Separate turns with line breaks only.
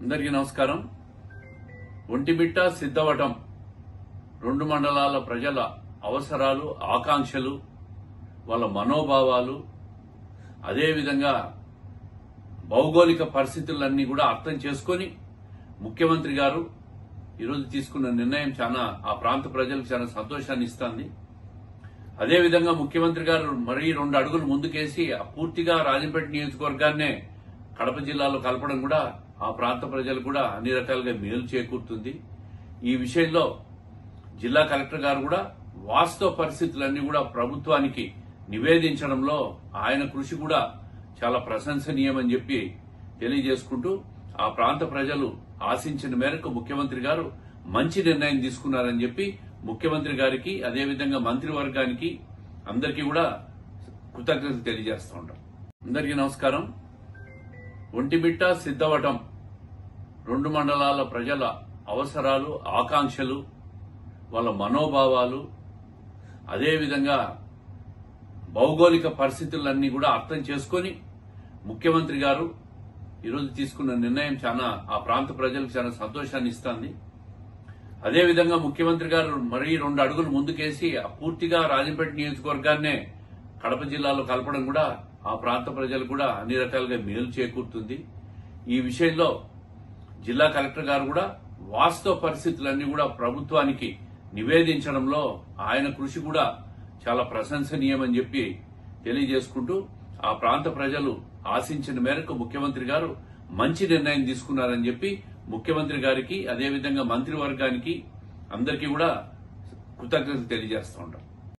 అందరికీ నమస్కారం. ఒంటిమిట్ట సిద్ధవటం రెండు మండలాల ప్రజల అవసరాలు, ఆకాంక్షలు, వాళ్ళ మనోభావాలు, అదేవిధంగా భౌగోళిక పరిస్థితులన్నీ కూడా అర్థం చేసుకుని ముఖ్యమంత్రి గారు ఈరోజు తీసుకున్న నిర్ణయం చాలా ఆ ప్రాంత ప్రజలకు చాలా సంతోషాన్ని ఇస్తుంది. అదేవిధంగా ముఖ్యమంత్రి గారు మరీ 2 అడుగులు ముందుకేసి పూర్తిగా రాజంపేట నియోజకవర్గాన్నే కడప జిల్లాలో కలపడం కూడా ఆ ప్రాంత ప్రజలు కూడా అన్ని రకాలుగా మేలు చేకూరుతుంది. ఈ విషయంలో జిల్లా కలెక్టర్ గారు కూడా వాస్తవ పరిస్థితులన్నీ కూడా ప్రభుత్వానికి నివేదించడంలో ఆయన కృషి కూడా చాలా ప్రశంసనీయమని చెప్పి తెలియజేసుకుంటూ ఆ ప్రాంత ప్రజలు ఆశించిన మేరకు ముఖ్యమంత్రి గారు మంచి నిర్ణయం తీసుకున్నారని చెప్పి ముఖ్యమంత్రి గారికి అదేవిధంగా మంత్రివర్గానికి అందరికీ కూడా కృతజ్ఞతలు తెలియజేస్తూ ఉంటాం. అందరికీ నమస్కారం. ఒంటిమిట్ట సిద్ధవటం రెండు మండలాల ప్రజల అవసరాలు, ఆకాంక్షలు, వాళ్ళ మనోభావాలు, అదేవిధంగా భౌగోళిక పరిస్థితులన్నీ కూడా అర్థం చేసుకుని ముఖ్యమంత్రి గారు ఈరోజు తీసుకున్న నిర్ణయం చాలా ఆ ప్రాంత ప్రజలకు చాలా సంతోషాన్ని ఇస్తుంది. అదేవిధంగా ముఖ్యమంత్రి గారు మరీ 2 అడుగులు ముందుకేసి పూర్తిగా రాజంపేట నియోజకవర్గాన్నే కడప జిల్లాలో కలపడం కూడా ఆ ప్రాంత ప్రజలు కూడా అన్ని రకాలుగా మేలు చేకూరుతుంది. ఈ విషయంలో జిల్లా కలెక్టర్ గారు కూడా వాస్తవ పరిస్థితులన్నీ కూడా ప్రభుత్వానికి నివేదించడంలో ఆయన కృషి కూడా చాలా ప్రశంసనీయమని చెప్పి తెలియజేసుకుంటూ ఆ ప్రాంత ప్రజలు ఆశించిన మేరకు ముఖ్యమంత్రి గారు మంచి నిర్ణయం తీసుకున్నారని చెప్పి ముఖ్యమంత్రి గారికి అదేవిధంగా మంత్రివర్గానికి అందరికీ కూడా కృతజ్ఞతలు తెలియజేస్తూ ఉంటాం.